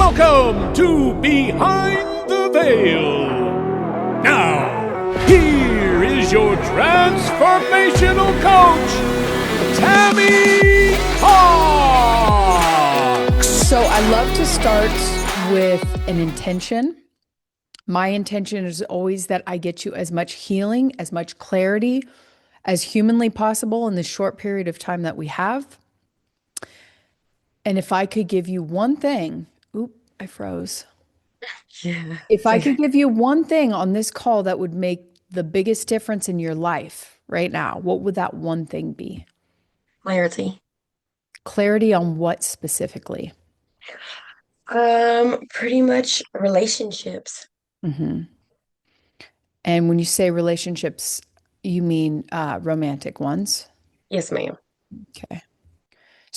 Welcome to Behind the Veil. Now, here is your transformational coach, Tammy Cox. So I love to start with an intention. My intention is always that I get you as much healing, as much clarity as humanly possible in the short period of time that we have. And if I could give you one thing, I froze. Yeah. If I could give you one thing on this call that would make the biggest difference in your life right now, what would that one thing be? Clarity. Clarity on what specifically? Pretty much relationships. Mm-hmm. And when you say relationships, you mean romantic ones? Yes, ma'am. Okay.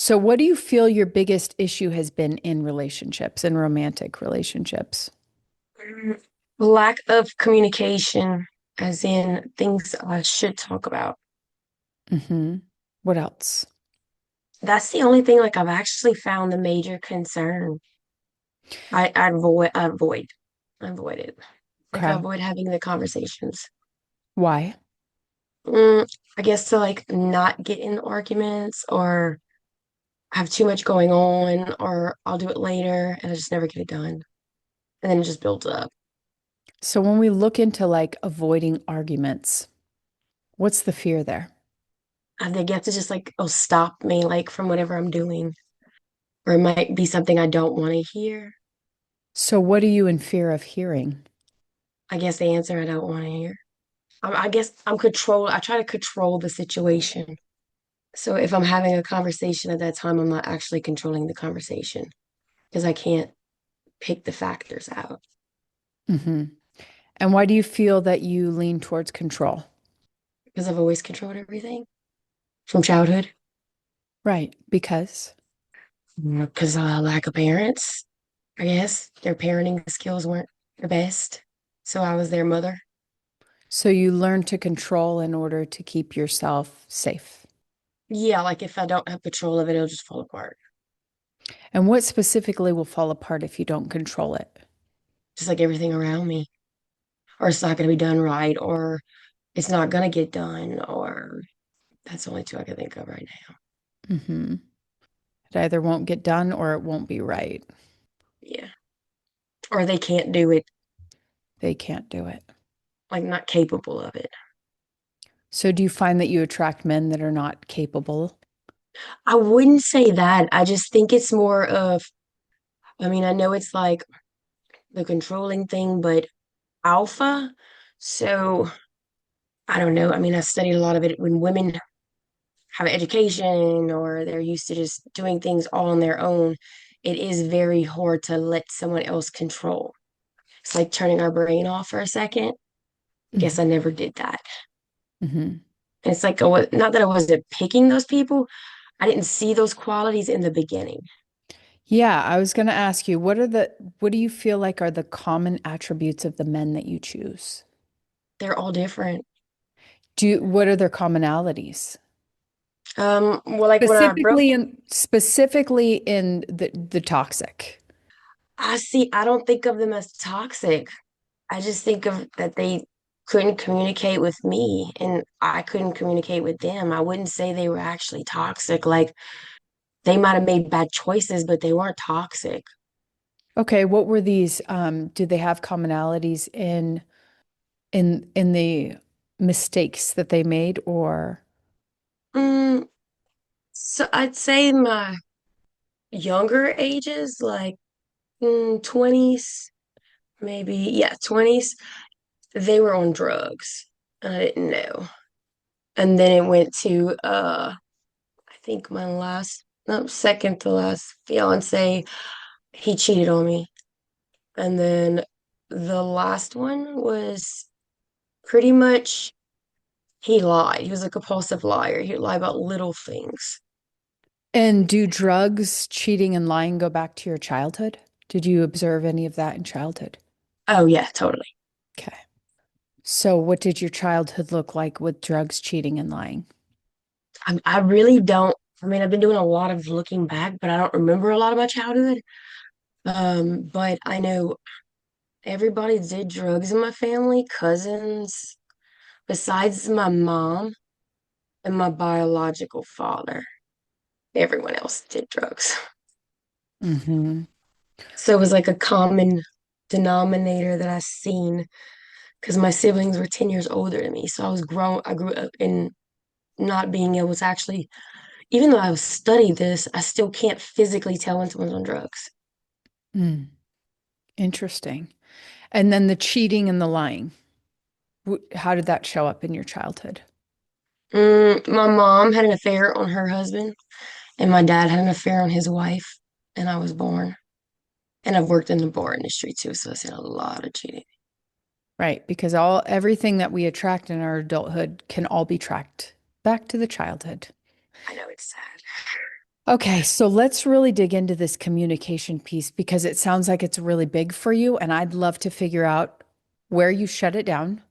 So what do you feel your biggest issue has been in relationships and romantic relationships? Lack of communication, as in things I should talk about. Mm-hmm. What else? That's the only thing like I've actually found the major concern. I avoid it. Like I Okay. avoid having the conversations. Why? Mm, I guess to like not get in arguments or have too much going on, or I'll do it later and I just never get it done. And then it just builds up. So when we look into like avoiding arguments, what's the fear there? And they get to just like, oh, stop me like from whatever I'm doing. Or it might be something I don't want to hear. So what are you in fear of hearing? I guess the answer I don't want to hear. I guess I try to control the situation. So if I'm having a conversation at that time, I'm not actually controlling the conversation because I can't pick the factors out. Mm-hmm. And why do you feel that you lean towards control? Because I've always controlled everything from childhood. Right, because. Because lack of parents, I guess their parenting skills weren't the best. So I was their mother. So you learn to control in order to keep yourself safe. Yeah, like if I don't have control of it, it'll just fall apart. And what specifically will fall apart if you don't control it? Just like everything around me. Or it's not going to be done right, or it's not going to get done, or that's the only two I can think of right now. Mm-hmm. It either won't get done or it won't be right. Yeah. Or they can't do it, They can't do it. like not capable of it. So do you find that you attract men that are not capable? I wouldn't say that. I just think it's more of, I mean, I know it's like the controlling thing, but alpha. So I don't know. I mean, I studied a lot of it when women have an education or they're used to just doing things all on their own. It is very hard to let someone else control. It's like turning our brain off for a second. I guess I never did that. Mm-hmm. And it's like, not that I wasn't picking those people, I didn't see those qualities in the beginning. Yeah, I was going to ask you, what do you feel like are the common attributes of the men that you choose? They're all different. What are their commonalities? Well, like when I broke, Specifically in the toxic. I don't think of them as toxic. I just think of that they couldn't communicate with me and I couldn't communicate with them. I wouldn't say they were actually toxic. Like they might have made bad choices, but they weren't toxic. Okay, what were these? Do they have commonalities in the mistakes that they made or Mm, so I'd say my younger ages, like 20s, maybe, yeah, 20s, they were on drugs. And I didn't know. And then it went to I think my last, no, second to last fiance, he cheated on me. And then the last one was pretty much he lied. He was a compulsive liar. He'd lie about little things. and do drugs, cheating, and lying go back to your childhood? Did you observe any of that in childhood? Oh yeah, totally. Okay. So what did your childhood look like with drugs, cheating, and lying? I really don't. I mean, I've been doing a lot of looking back, but I don't remember a lot of my childhood. But I know everybody did drugs in my family, cousins, besides my mom and my biological father. Everyone else did drugs. Hmm. So it was like a common denominator that I seen because my siblings were 10 years older than me. So I grew up in not being able to actually, even though I studied this, I still can't physically tell when someone's on drugs. Mm, interesting. And then the cheating and the lying. How did that show up in your childhood? My mom had an affair on her husband, and my dad had an affair on his wife, and I was born. And I've worked in the bar industry too, so I've seen a lot of cheating. Right, because everything that we attract in our adulthood can all be tracked back to the childhood. I know it's sad. Okay, so let's really dig into this communication piece because it sounds like it's really big for you, and I'd love to figure out where you shut it down,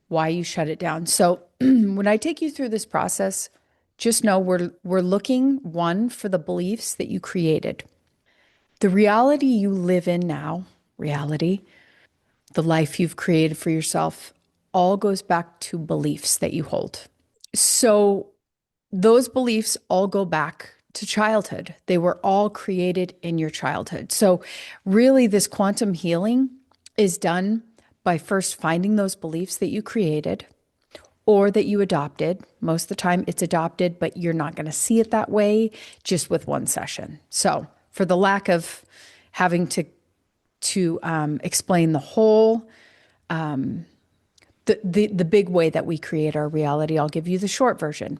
why you shut it down. So, when I take you through this process, just know we're looking one for the beliefs that you created. The reality you live in now, reality, the life you've created for yourself, all goes back to beliefs that you hold. So, those beliefs all go back to childhood. They were all created in your childhood. So, really, this quantum healing is done by first finding those beliefs that you created or that you adopted. Most of the time, it's adopted, but you're not going to see it that way just with one session. So, for the lack of having to explain the whole the big way that we create our reality, I'll give you the short version.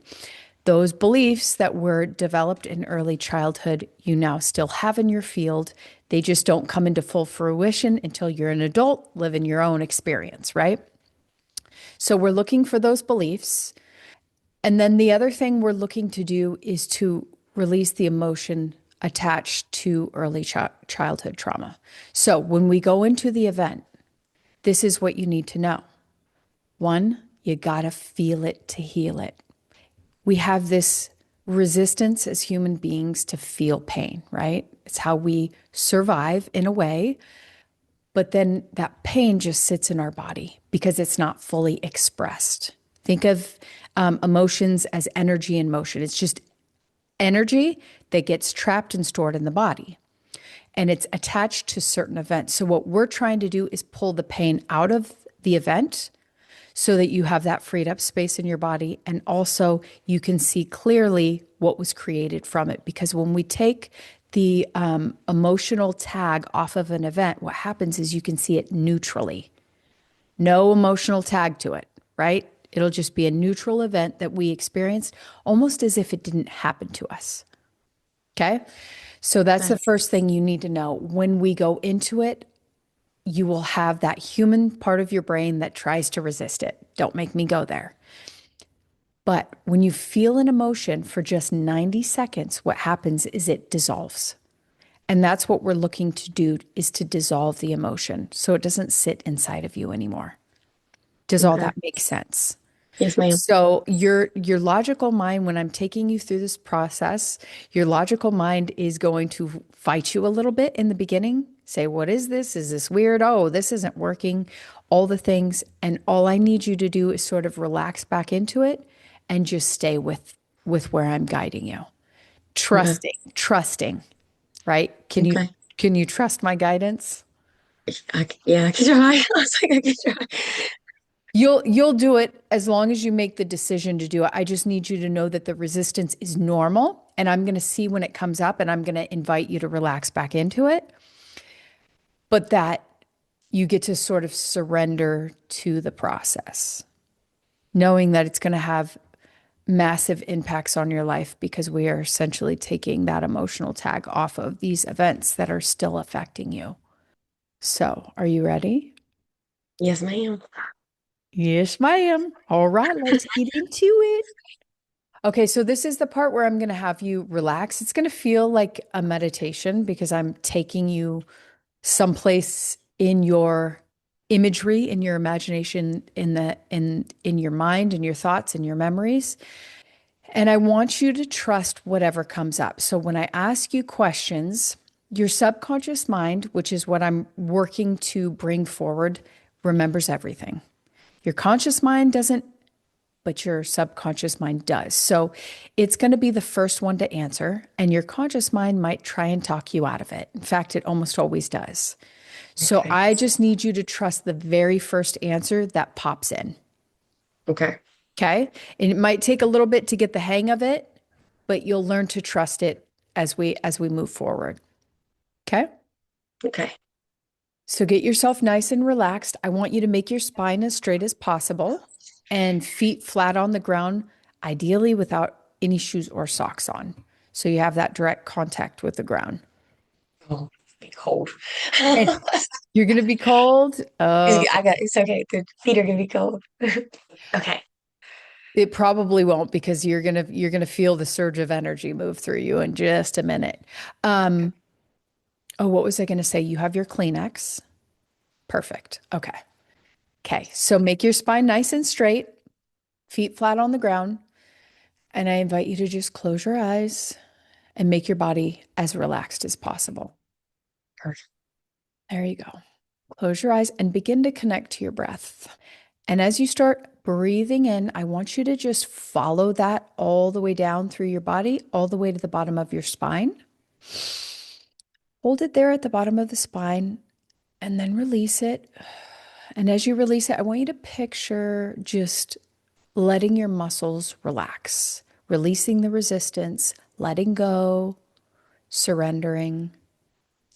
Those beliefs that were developed in early childhood, you now still have in your field. They just don't come into full fruition until you're an adult, living your own experience, right? So we're looking for those beliefs. And then the other thing we're looking to do is to release the emotion attached to early childhood trauma. So when we go into the event, this is what you need to know. One, you got to feel it to heal it. We have this resistance as human beings to feel pain, right? It's how we survive in a way, but then that pain just sits in our body because it's not fully expressed. Think of emotions as energy in motion. It's just energy that gets trapped and stored in the body. And it's attached to certain events. So, what we're trying to do is pull the pain out of the event so that you have that freed up space in your body. And also, you can see clearly what was created from it. Because when we take the emotional tag off of an event, what happens is you can see it neutrally. No emotional tag to it, right? It'll just be a neutral event that we experienced almost as if it didn't happen to us. Okay. So that's the Okay. first thing you need to know. When we go into it, you will have that human part of your brain that tries to resist it. Don't make me go there. But when you feel an emotion for just 90 seconds, what happens is it dissolves. And that's what we're looking to do is to dissolve the emotion so it doesn't sit inside of you anymore. Does all Okay. that make sense? Yes, ma'am. So your logical mind, when I'm taking you through this process, your logical mind is going to fight you a little bit in the beginning. Say, what is this? Is this weird? Oh, this isn't working. All the things. And all I need you to do is sort of relax back into it and just stay with where I'm guiding you. Okay. Trusting, right? Okay. Can you trust my guidance? Yeah, I can try. I was like, I can try. You'll do it as long as you make the decision to do it. I just need you to know that the resistance is normal and I'm going to see when it comes up and I'm going to invite you to relax back into it, but that you get to sort of surrender to the process, knowing that it's going to have massive impacts on your life because we are essentially taking that emotional tag off of these events that are still affecting you. So, are you ready? Yes, ma'am. Yes, ma'am. All right, let's get into it. Okay, so this is the part where I'm going to have you relax. It's going to feel like a meditation because I'm taking you someplace in your imagery, in your imagination, in your mind, in your thoughts, in your memories. And I want you to trust whatever comes up. So when I ask you questions, Your subconscious mind, which is what I'm working to bring forward, remembers everything. Your conscious mind doesn't, but your subconscious mind does. So it's going to be the first one to answer, and your conscious mind might try and talk you out of it. In fact, it almost always does. So Okay. I just need you to trust the very first answer that pops in. Okay. Okay. And it might take a little bit to get the hang of it, but you'll learn to trust it as we move forward. Okay. Okay. So get yourself nice and relaxed. I want you to make your spine as straight as possible and feet flat on the ground, ideally without any shoes or socks on. So you have that direct contact with the ground. Oh, be cold. Okay. You're going to be cold. It's okay. The feet are gonna be cold. Okay. It probably won't because you're gonna feel the surge of energy move through you in just a minute. Okay. Oh, what was I going to say? You have your Kleenex. Perfect. Okay. Okay. So make your spine nice and straight, feet flat on the ground. And I invite you to just close your eyes and make your body as relaxed as possible. Perfect. There you go. Close your eyes and begin to connect to your breath. And as you start breathing in, I want you to just follow that all the way down through your body, all the way to the bottom of your spine. Hold it there at the bottom of the spine and then release it. And as you release it, I want you to picture just letting your muscles relax, releasing the resistance, letting go, surrendering,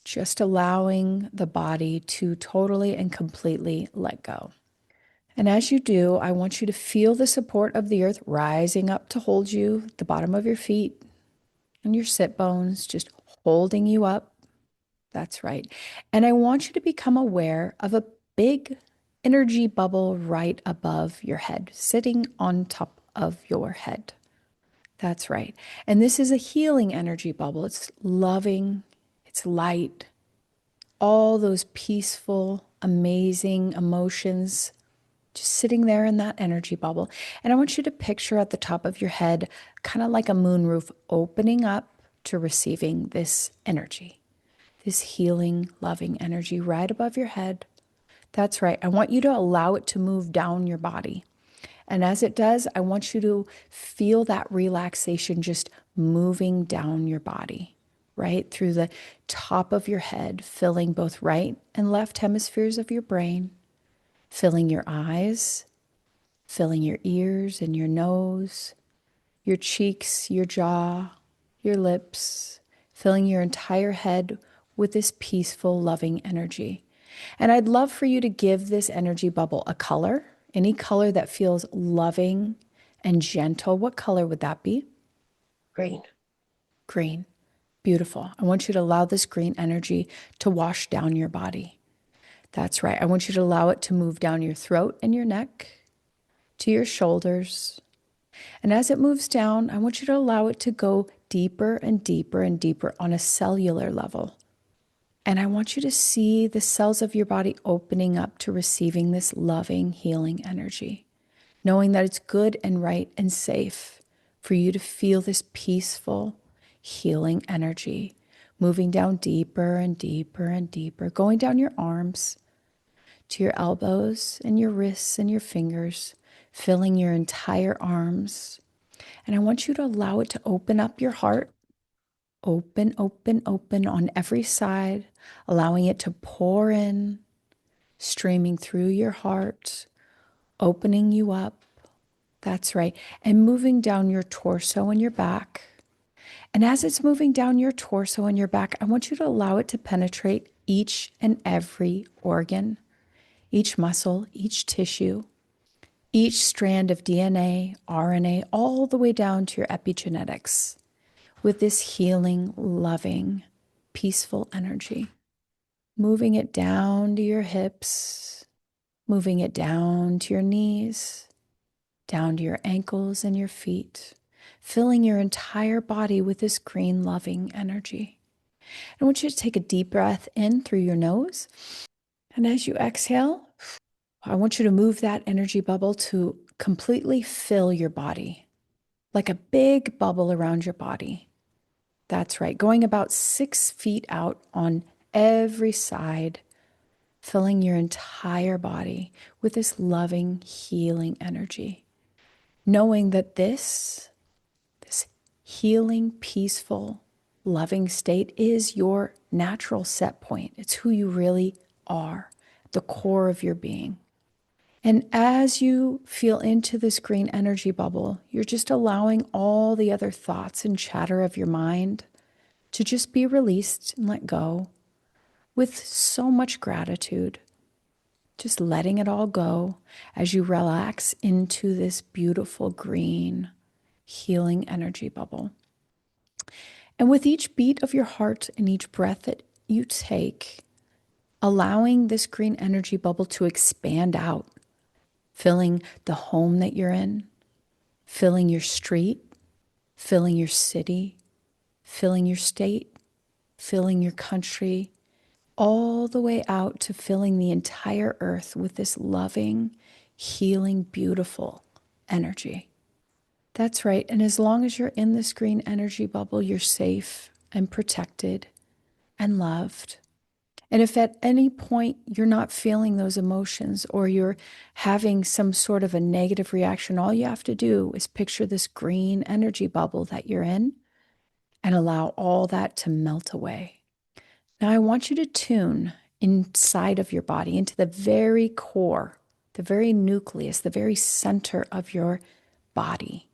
just allowing the body to totally and completely let go. And as you do, I want you to feel the support of the earth rising up to hold you, the bottom of your feet and your sit bones, just holding you up. That's right. And I want you to become aware of a big energy bubble right above your head, sitting on top of your head. That's right. And this is a healing energy bubble. It's loving, it's light, all those peaceful, amazing emotions just sitting there in that energy bubble. And I want you to picture at the top of your head, kind of like a moon roof opening up to receiving this energy, this healing, loving energy right above your head. That's right. I want you to allow it to move down your body. And as it does, I want you to feel that relaxation just moving down your body, right through the top of your head, filling both right and left hemispheres of your brain, filling your eyes, filling your ears and your nose, your cheeks, your jaw, your lips, filling your entire head with this peaceful, loving energy. And I'd love for you to give this energy bubble a color, any color that feels loving and gentle. What color would that be? Green. Green. Beautiful. I want you to allow this green energy to wash down your body. That's right. I want you to allow it to move down your throat and your neck, to your shoulders. And as it moves down, I want you to allow it to go deeper and deeper and deeper on a cellular level. And I want you to see the cells of your body opening up to receiving this loving, healing energy, knowing that it's good and right and safe for you to feel this peaceful, healing energy moving down deeper and deeper and deeper, going down your arms to your elbows and your wrists and your fingers, filling your entire arms. And I want you to allow it to open up your heart. Open, open, open on every side, allowing it to pour in, streaming through your heart, opening you up. That's right. And moving down your torso and your back. And as it's moving down your torso and your back, I want you to allow it to penetrate each and every organ, each muscle, each tissue, each strand of DNA, RNA, all the way down to your epigenetics with this healing, loving, peaceful energy. Moving it down to your hips, moving it down to your knees, down to your ankles and your feet, filling your entire body with this green, loving energy. I want you to take a deep breath in through your nose. And as you exhale, I want you to move that energy bubble to completely fill your body, like a big bubble around your body. That's right. Going about 6 feet out on every side, filling your entire body with this loving, healing energy. Knowing that this healing, peaceful, loving state is your natural set point. It's who you really are, the core of your being. And as you feel into this green energy bubble, you're just allowing all the other thoughts and chatter of your mind to just be released and let go with so much gratitude. Just letting it all go as you relax into this beautiful green healing energy bubble. And with each beat of your heart and each breath that you take, allowing this green energy bubble to expand out, filling the home that you're in, filling your street, filling your city, filling your state, filling your country, all the way out to filling the entire earth with this loving, healing, beautiful energy. That's right. And as long as you're in this green energy bubble, you're safe and protected and loved. And if at any point you're not feeling those emotions or you're having some sort of a negative reaction, all you have to do is picture this green energy bubble that you're in and allow all that to melt away. Now, I want you to tune inside of your body into the very core, the very nucleus, the very center of your body.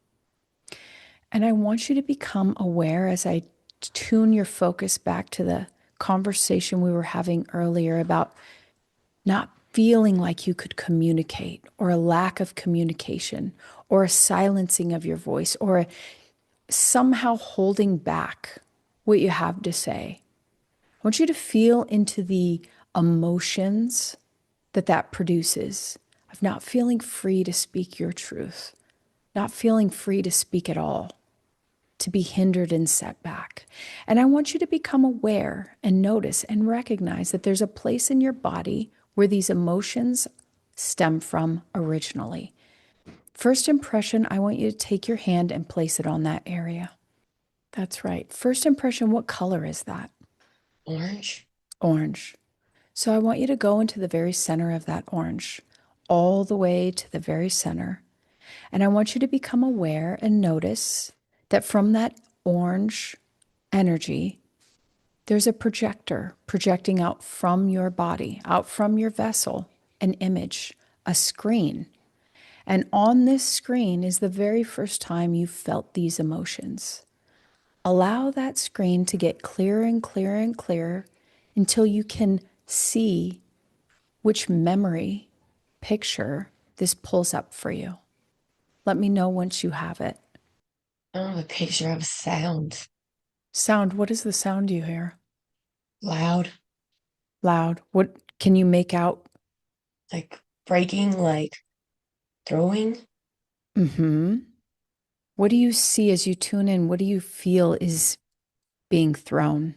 And I want you to become aware as I tune your focus back to the conversation we were having earlier about not feeling like you could communicate, or a lack of communication, or a silencing of your voice, or somehow holding back what you have to say. I want you to feel into the emotions that produces of not feeling free to speak your truth, not feeling free to speak at all, to be hindered and set back. And I want you to become aware and notice and recognize that there's a place in your body where these emotions stem from originally. First impression, I want you to take your hand and place it on that area. That's right. First impression, what color is that? Orange. Orange. So I want you to go into the very center of that orange, all the way to the very center. And I want you to become aware and notice that from that orange energy, there's a projector projecting out from your body, out from your vessel, an image, a screen. And on this screen is the very first time you felt these emotions. Allow that screen to get clearer and clearer and clearer until you can see which memory picture this pulls up for you. Let me know once you have it. I don't have a picture of sound. Sound, what is the sound you hear? Loud, Loud. What can you make out? like breaking, like throwing. Mm-hmm. What do you see as you tune in? What do you feel is being thrown?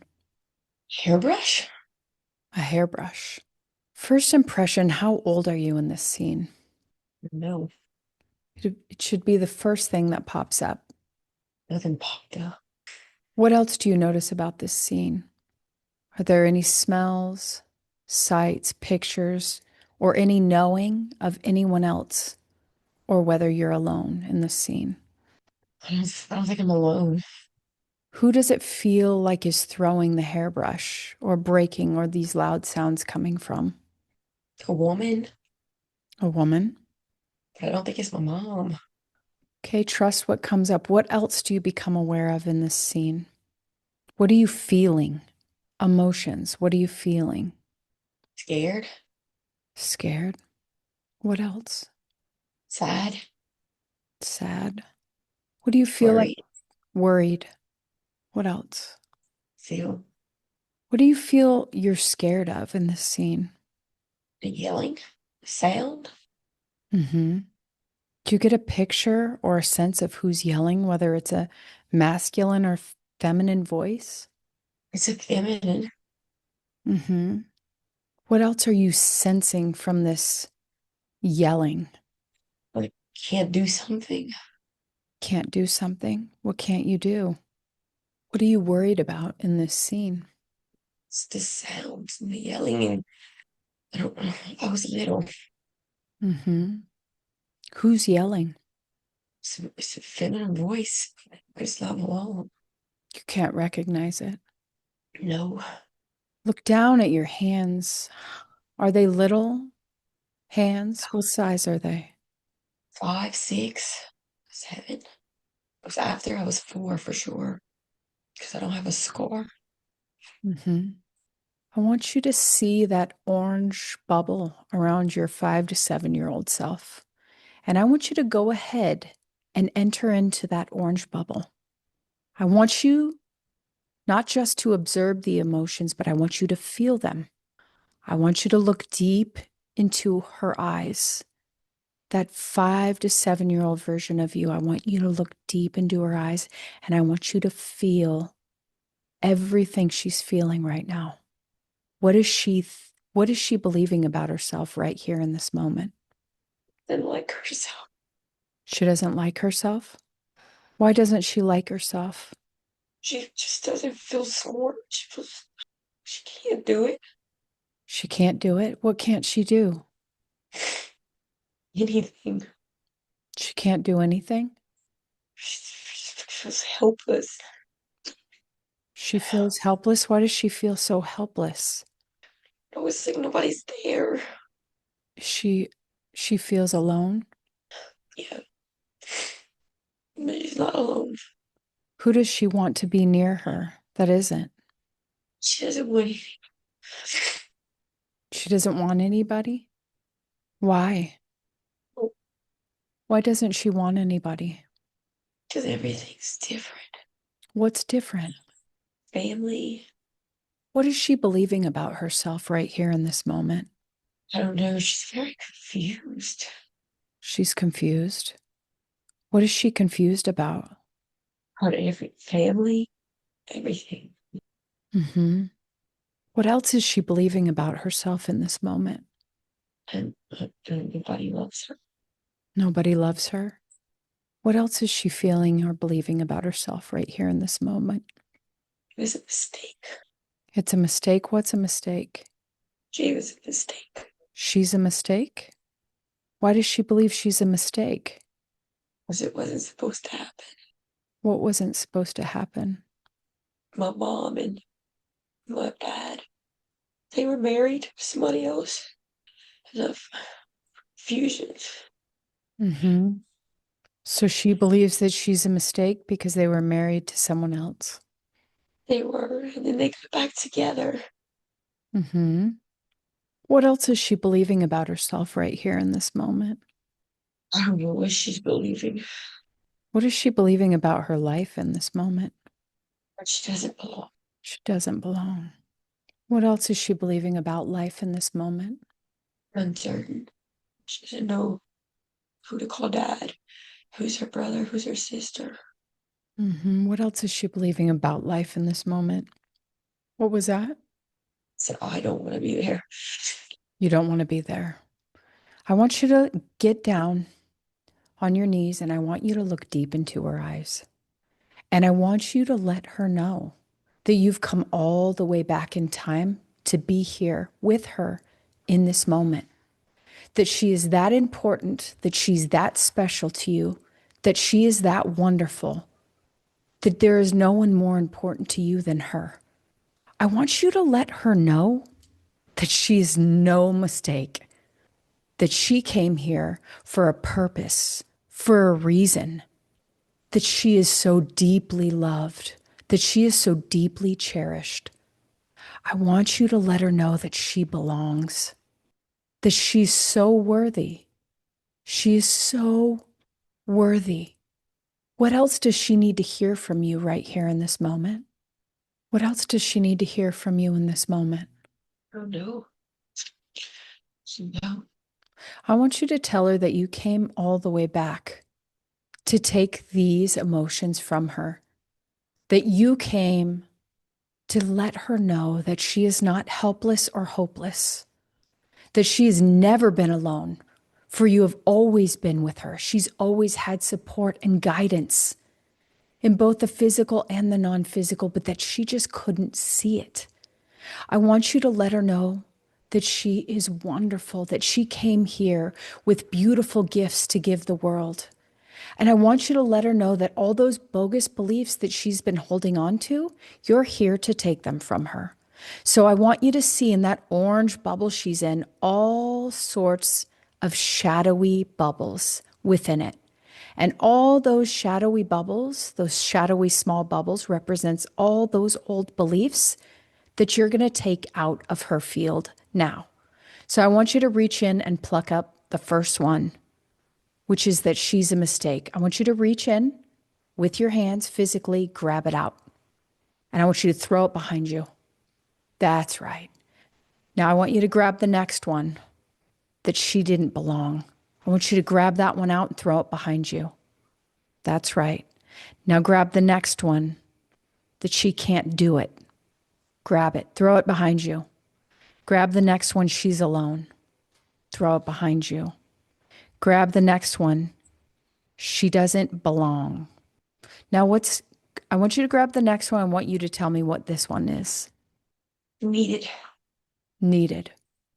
Hairbrush? A hairbrush. First impression, how old are you in this scene? No, It should be the first thing that pops up. nothing popped up. What else do you notice about this scene? Are there any smells, sights, pictures, or any knowing of anyone else, or whether you're alone in the scene? I don't think I'm alone. Who does it feel like is throwing the hairbrush or breaking or these loud sounds coming from? A woman, A woman? but I don't think it's my mom. Okay, trust what comes up. What else do you become aware of in this scene? What are you feeling? Emotions. What are you feeling? Scared, Scared? What else? sad, Sad? What do you feel like? worried, Worried? What else? feel What do you feel you're scared of in this scene? the yelling, sound. Mm-hmm. Do you get a picture or a sense of who's yelling, whether it's a masculine or feminine voice? It's a feminine. Mm-hmm. What else are you sensing from this yelling? Like can't do something. Can't do something? What can't you do? What are you worried about in this scene? It's the sounds and the yelling, and I don't know. I was little. Mm-hmm. Who's yelling? It's a feminine voice. It's not alone. You can't recognize it. No, Look down at your hands. Are they little hands? What size are they? 5, 6, 7. It was after I was 4 for sure, because I don't have a scar. Mm-hmm. I want you to see that orange bubble around your 5 to 7-year-old self. And I want you to go ahead and enter into that orange bubble. I want you not just to observe the emotions, but I want you to feel them. I want you to look deep into her eyes. That 5 to 7-year-old version of you, I want you to look deep into her eyes and I want you to feel everything she's feeling right now. What is she believing about herself right here in this moment? Didn't like herself. She doesn't like herself? Why doesn't she like herself? She just doesn't feel smart. She can't do it. She can't do it. What can't she do? Anything. She can't do anything. She feels helpless. She feels helpless. Why does she feel so helpless? I was like nobody's there. She she feels alone. Yeah, but she's not alone. Who does she want to be near her that isn't? She doesn't want anything. She doesn't want anybody? Why? Why doesn't she want anybody? Because everything's different. What's different? Family. What is she believing about herself right here in this moment? I don't know. She's very confused. She's confused. What is she confused about? Part of every family, everything. Mm-hmm. What else is she believing about herself in this moment? And nobody loves her. Nobody loves her. What else is she feeling or believing about herself right here in this moment? It was a mistake. It's a mistake. What's a mistake? She was a mistake. She's a mistake? Why does she believe she's a mistake? Because it wasn't supposed to happen. What wasn't supposed to happen? My mom and my dad, they were married to somebody else. Enough fusions. Mm-hmm. So she believes that she's a mistake because they were married to someone else. They were, and then they got back together. Mm-hmm. What else is she believing about herself right here in this moment? I don't know what she's believing, What is she believing about her life in this moment? but she doesn't belong. She doesn't belong. What else is she believing about life in this moment? Uncertain. She doesn't know who to call dad, who's her brother, who's her sister. Mm-hmm. What else is she believing about life in this moment? What was that? Said, oh, I don't want to be there. You don't want to be there. I want you to get down on your knees and I want you to look deep into her eyes. And I want you to let her know that you've come all the way back in time to be here with her in this moment. That she is that important, that she's that special to you, that she is that wonderful, that there is no one more important to you than her. I want you to let her know that she's no mistake, that she came here for a purpose, for a reason, that she is so deeply loved, that she is so deeply cherished. I want you to let her know that she belongs, that she's so worthy. She is so worthy. What else does she need to hear from you right here in this moment? What else does she need to hear from you in this moment? Oh no. No. I want you to tell her that you came all the way back to take these emotions from her, that you came to let her know that she is not helpless or hopeless, that she has never been alone, for you have always been with her. She's always had support and guidance. in both the physical and the non-physical, but that she just couldn't see it. I want you to let her know that she is wonderful, that she came here with beautiful gifts to give the world. And I want you to let her know that all those bogus beliefs that she's been holding on to, you're here to take them from her. So I want you to see in that orange bubble she's in all sorts of shadowy bubbles within it. And all those shadowy bubbles, those shadowy small bubbles, represents all those old beliefs that you're going to take out of her field now. So I want you to reach in and pluck up the first one, which is that she's a mistake. I want you to reach in with your hands, physically grab it out. And I want you to throw it behind you. That's right. Now I want you to grab the next one, that she didn't belong. I want you to grab that one out and throw it behind you. That's right. Now grab the next one, that she can't do it. Grab it, throw it behind you. Grab the next one, she's alone. Throw it behind you. Grab the next one, she doesn't belong. Now I want you to grab the next one. I want you to tell me what this one is. Needed. Needed.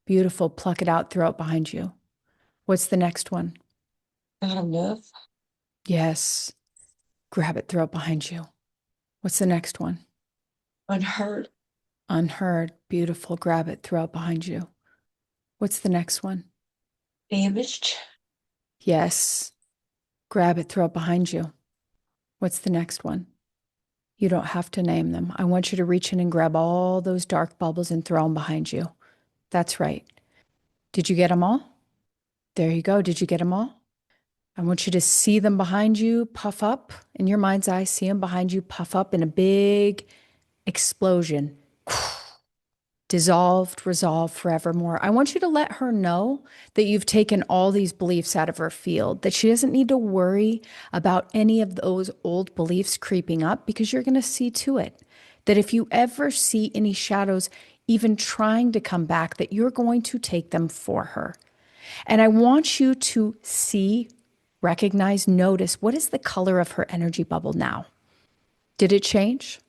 Beautiful. Pluck it out, throw it behind you. What's the next one? Not enough. Yes. Grab it, throw it behind you. What's the next one? Unheard. Unheard. Beautiful. Grab it, throw it behind you. What's the next one? Damaged. Yes. Grab it, throw it behind you. What's the next one? You don't have to name them. I want you to reach in and grab all those dark bubbles and throw them behind you. That's right. Did you get them all? There you go. Did you get them all? I want you to see them behind you puff up in your mind's eye. See them behind you puff up in a big explosion. Dissolved, resolved forevermore. I want you to let her know that you've taken all these beliefs out of her field, that she doesn't need to worry about any of those old beliefs creeping up, because you're going to see to it that if you ever see any shadows even trying to come back, that you're going to take them for her. And I want you to see, recognize, notice, what is the color of her energy bubble now? Did it change?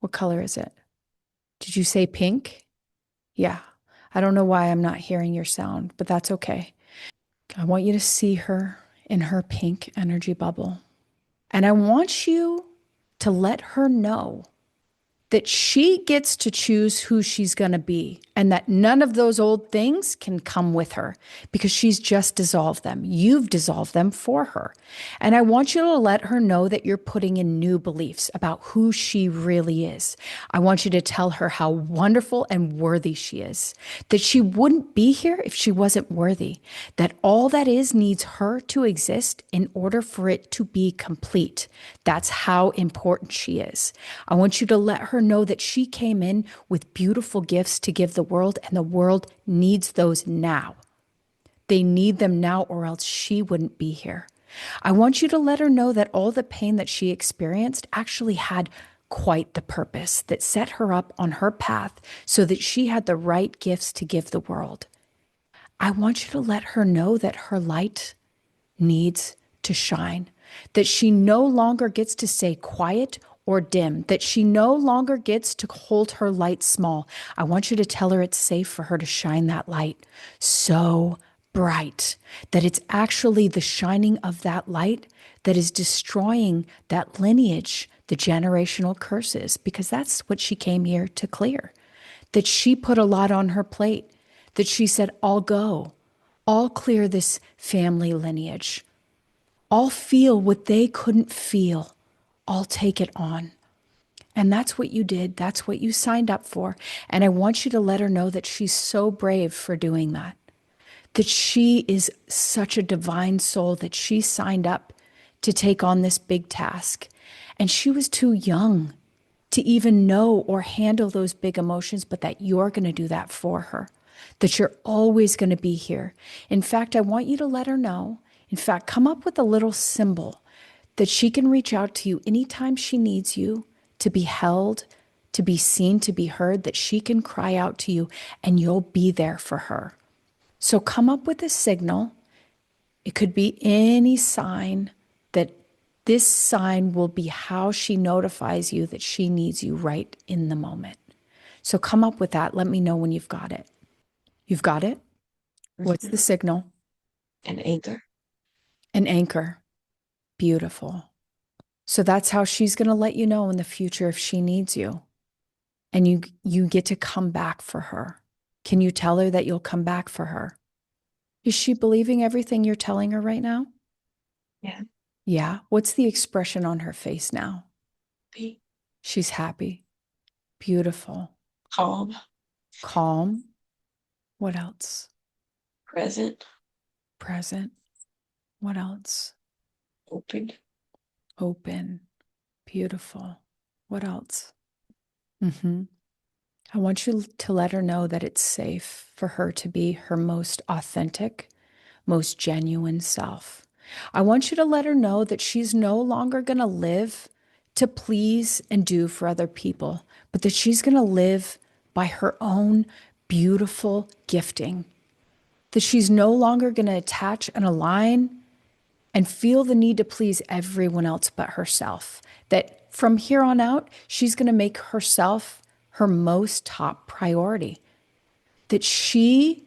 What color is it? Did you say pink? Yeah. I don't know why I'm not hearing your sound, but that's okay. I want you to see her in her pink energy bubble. And I want you to let her know that she gets to choose who she's going to be, and that none of those old things can come with her, because she's just dissolved them. You've dissolved them for her. And I want you to let her know that you're putting in new beliefs about who she really is. I want you to tell her how wonderful and worthy she is, that she wouldn't be here if she wasn't worthy, that all that is needs her to exist in order for it to be complete. That's how important she is. I want you to let her know that she came in with beautiful gifts to give the world, and the world needs those now. They need them now, or else she wouldn't be here. I want you to let her know that all the pain that she experienced actually had quite the purpose that set her up on her path so that she had the right gifts to give the world. I want you to let her know that her light needs to shine, that she no longer gets to stay quiet or dim, that she no longer gets to hold her light small. I want you to tell her it's safe for her to shine that light so bright that it's actually the shining of that light that is destroying that lineage, the generational curses, because that's what she came here to clear. That she put a lot on her plate, that she said, I'll go, I'll clear this family lineage. I'll feel what they couldn't feel. I'll take it on. And that's what you did. That's what you signed up for. And I want you to let her know that she's so brave for doing that, that she is such a divine soul, that she signed up to take on this big task. And she was too young to even know or handle those big emotions, but that you're going to do that for her, that you're always going to be here. In fact, I want you to let her know, in fact, come up with a little symbol that she can reach out to you anytime she needs you, to be held, to be seen, to be heard, that she can cry out to you and you'll be there for her. So come up with a signal. It could be any sign that This sign will be how she notifies you that she needs you right in the moment. So come up with that. Let me know when you've got it. You've got it? What's the signal? An anchor. An anchor. Beautiful. So that's how she's going to let you know in the future if she needs you. And you get to come back for her. Can you tell her that you'll come back for her? Is she believing everything you're telling her right now? Yeah. Yeah. What's the expression on her face now? Be She's happy. Beautiful. calm. Calm. What else? Present. Present. What else? Open. Open. Beautiful. What else? I want you to let her know that it's safe for her to be her most authentic, most genuine self. I want you to let her know that she's no longer going to live to please and do for other people, but that she's going to live by her own beautiful gifting, that she's no longer going to attach and align and feel the need to please everyone else but herself. That from here on out, she's going to make herself her most top priority. That she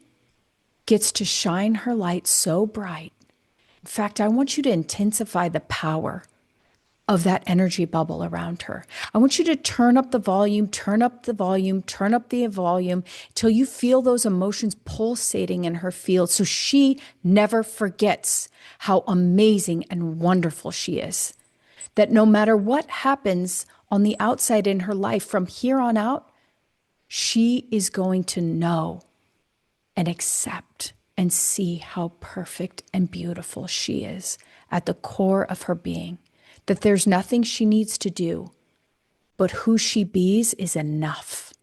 gets to shine her light so bright. In fact, I want you to intensify the power of that energy bubble around her. I want you to turn up the volume, turn up the volume, turn up the volume till you feel those emotions pulsating in her field so she never forgets how amazing and wonderful she is. That no matter what happens on the outside in her life from here on out, she is going to know and accept and see how perfect and beautiful she is at the core of her being. That there's nothing she needs to do, but who she bees is enough.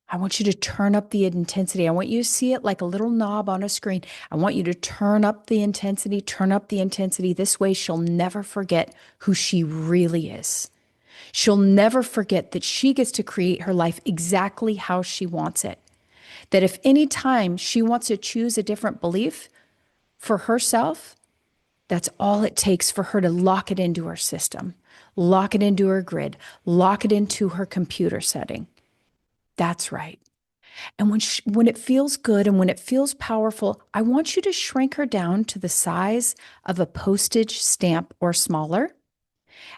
I want you to turn up the intensity. I want you to see it like a little knob on a screen. I want you to turn up the intensity, turn up the intensity. This way, she'll never forget who she really is. She'll never forget that she gets to create her life exactly how she wants it. That if any time she wants to choose a different belief for herself, that's all it takes for her to lock it into her system, lock it into her grid, lock it into her computer setting. That's right. And when it feels good and when it feels powerful, I want you to shrink her down to the size of a postage stamp or smaller.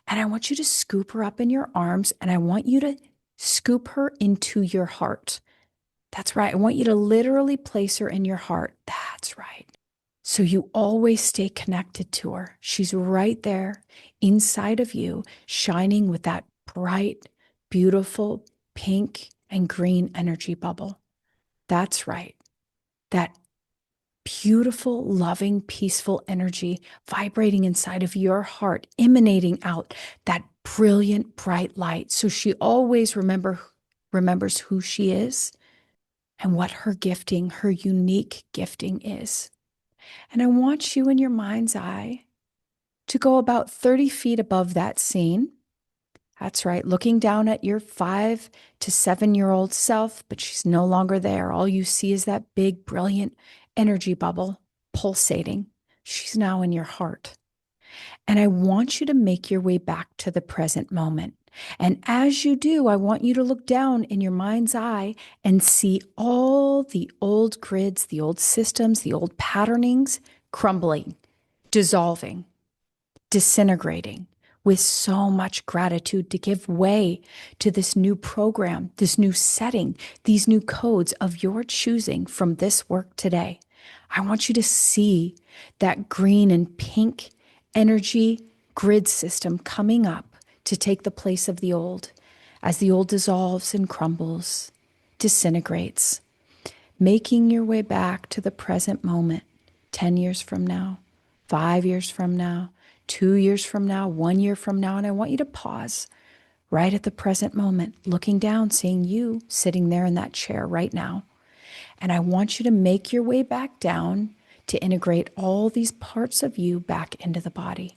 And I want you to scoop her up in your arms and I want you to scoop her into your heart. That's right. I want you to literally place her in your heart. That's right. So you always stay connected to her. She's right there inside of you, shining with that bright, beautiful pink and green energy bubble. That's right. That beautiful, loving, peaceful energy vibrating inside of your heart, emanating out that brilliant, bright light. So she always remembers who she is and what her gifting, her unique gifting is. And I want you in your mind's eye to go about 30 feet above that scene. That's right, looking down at your 5 to 7-year-old self, but she's no longer there. All you see is that big, brilliant energy bubble pulsating. She's now in your heart. And I want you to make your way back to the present moment. And as you do, I want you to look down in your mind's eye and see all the old grids, the old systems, the old patternings crumbling, dissolving, disintegrating with so much gratitude to give way to this new program, this new setting, these new codes of your choosing from this work today. I want you to see that green and pink energy grid system coming up to take the place of the old as the old dissolves and crumbles, disintegrates, making your way back to the present moment, 10 years from now, 5 years from now, 2 years from now, 1 year from now. And I want you to pause right at the present moment, looking down, seeing you sitting there in that chair right now. And I want you to make your way back down to integrate all these parts of you back into the body,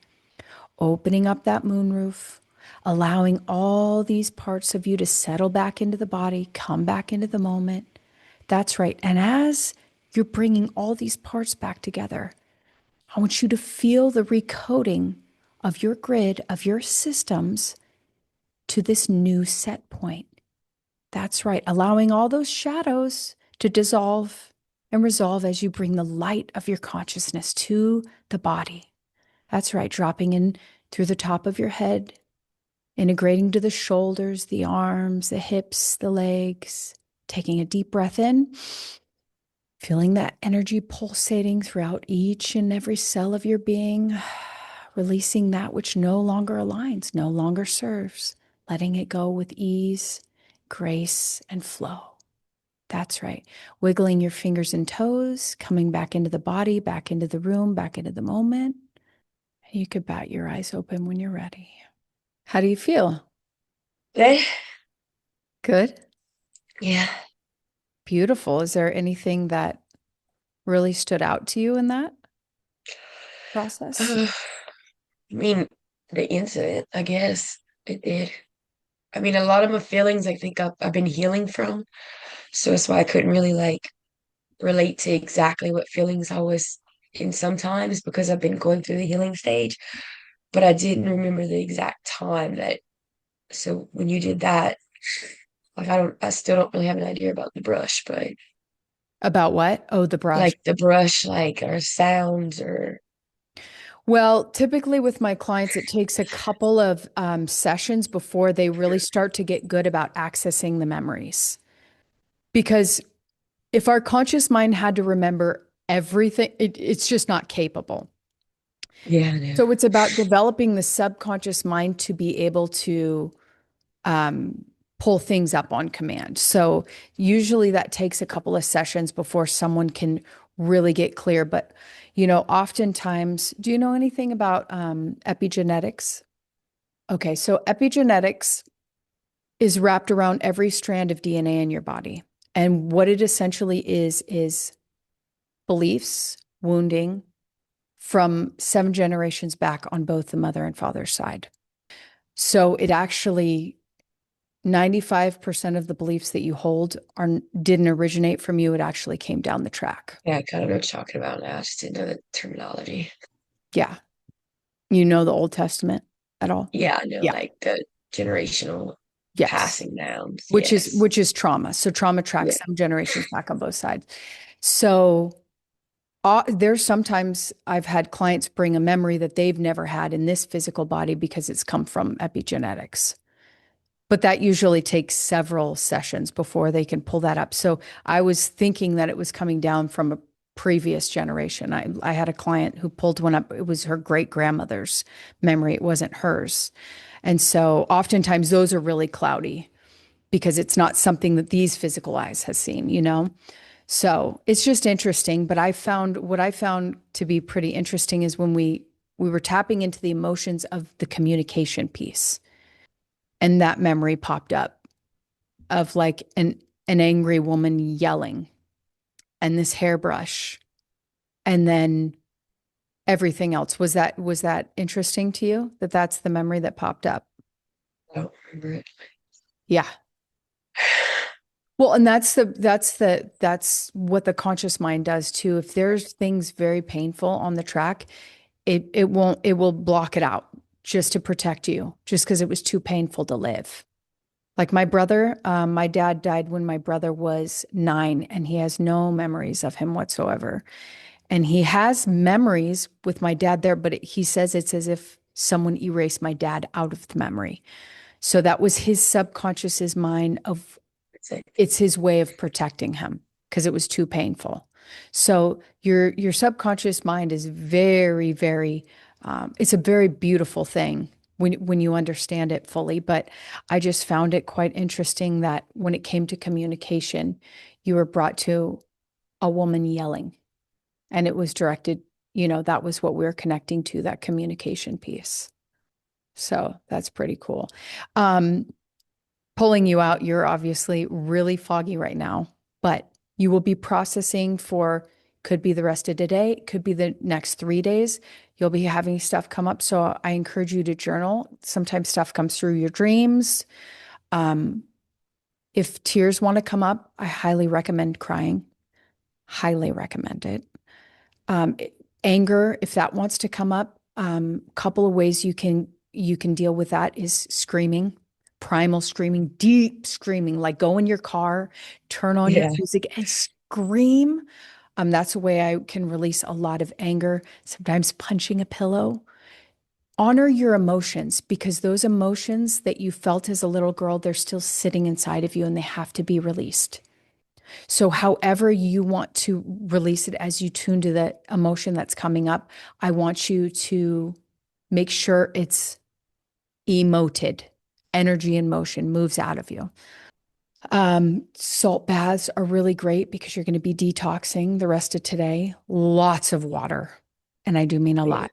opening up that moonroof, allowing all these parts of you to settle back into the body, come back into the moment. That's right. And as you're bringing all these parts back together, I want you to feel the recoding of your grid, of your systems to this new set point. That's right. Allowing all those shadows to dissolve and resolve as you bring the light of your consciousness to the body. That's right. Dropping in through the top of your head, integrating to the shoulders, the arms, the hips, the legs, taking a deep breath in, feeling that energy pulsating throughout each and every cell of your being, releasing that which no longer aligns, no longer serves, letting it go with ease, grace, and flow. That's right. Wiggling your fingers and toes, coming back into the body, back into the room, back into the moment. And you could bat your eyes open when you're ready. How do you feel? Eh, Good? yeah. Beautiful. Is there anything that really stood out to you in that process? I mean, the incident, I guess it did. I mean, a lot of my feelings, I think I've been healing from. So that's why I couldn't really like relate to exactly what feelings I was in sometimes because I've been going through the healing stage. But I didn't remember the exact time that. So when you did that, like I still don't really have an idea about the brush, but About what? Oh, the brush. like the brush, like or sounds or Well, typically with my clients, it takes a couple of sessions before they really start to get good about accessing the memories. Because if our conscious mind had to remember everything, it's just not capable. yeah, I know. So it's about developing the subconscious mind to be able to um, pull things up on command. So usually that takes a couple of sessions before someone can really get clear. But, oftentimes, do you know anything about epigenetics? Okay, so epigenetics is wrapped around every strand of DNA in your body. And what it essentially is beliefs, wounding from 7 generations back on both the mother and father's side. So it actually 95% of the beliefs that you hold didn't originate from you. It actually came down the track. Yeah, I kind of know what you're talking about now. I just didn't know the terminology. Yeah. You know the Old Testament at all? Yeah, I know Yeah. like the generational Yes. passing downs. Which is Yes. which is trauma. So trauma Yeah. tracks 7 generations back on both sides. So there's sometimes I've had clients bring a memory that they've never had in this physical body because it's come from epigenetics. But that usually takes several sessions before they can pull that up. So I was thinking that it was coming down from a previous generation. I had a client who pulled one up. It was her great grandmother's memory. It wasn't hers. And so oftentimes those are really cloudy because it's not something that these physical eyes has seen. So it's just interesting. But what I found to be pretty interesting is when we were tapping into the emotions of the communication piece, and that memory popped up of like an angry woman yelling and this hairbrush and then everything else. Was that interesting to you that that's the memory that popped up? I don't remember it. Yeah. Well, and that's what the conscious mind does too. If there's things very painful on the track, it will block it out just to protect you, just because it was too painful to live. Like my brother, my dad died when my brother was 9, and he has no memories of him whatsoever. And he has memories with my dad there, but he says it's as if someone erased my dad out of the memory. So that was his subconscious's mind of It's like, it's his way of protecting him because it was too painful. So your subconscious mind is very, very, it's a very beautiful thing when you understand it fully. But I just found it quite interesting that when it came to communication, you were brought to a woman yelling, and it was directed, that was what we were connecting to, that communication piece. So that's pretty cool. Um, Pulling you out, you're obviously really foggy right now, but you will be processing for could be the rest of today, could be the next 3 days. You'll be having stuff come up. So I encourage you to journal. Sometimes stuff comes through your dreams. Um, if tears want to come up, I highly recommend crying. Highly recommend it. Um, anger, if that wants to come up, Couple of ways you can deal with that is screaming, primal screaming, deep screaming, like go in your car, turn on your Yeah. music and scream. That's a way I can release a lot of anger, sometimes punching a pillow. Honor your emotions because those emotions that you felt as a little girl, they're still sitting inside of you and they have to be released. So, however you want to release it as you tune to the emotion that's coming up, I want you to make sure it's emoted. Energy and motion moves out of you. Salt baths are really great because you're going to be detoxing the rest of today. Lots of water. And I do mean a Yeah.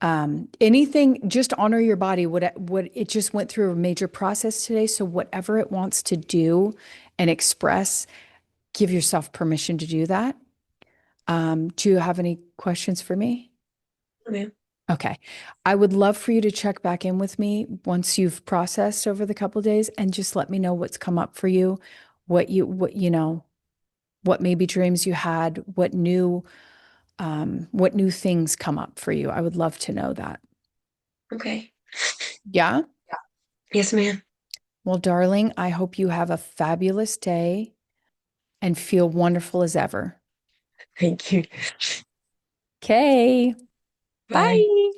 lot. Anything, just honor your body. What it just went through a major process today. So whatever it wants to do and express, give yourself permission to do that. Do you have any questions for me? Okay. Okay. I would love for you to check back in with me once you've processed over the couple of days and just let me know what's come up for you, what you know, what maybe dreams you had, what new things come up for you. I would love to know that. Okay. Yeah. Yes, ma'am. Well, darling, I hope you have a fabulous day and feel wonderful as ever. Thank you. Okay. Bye. Bye.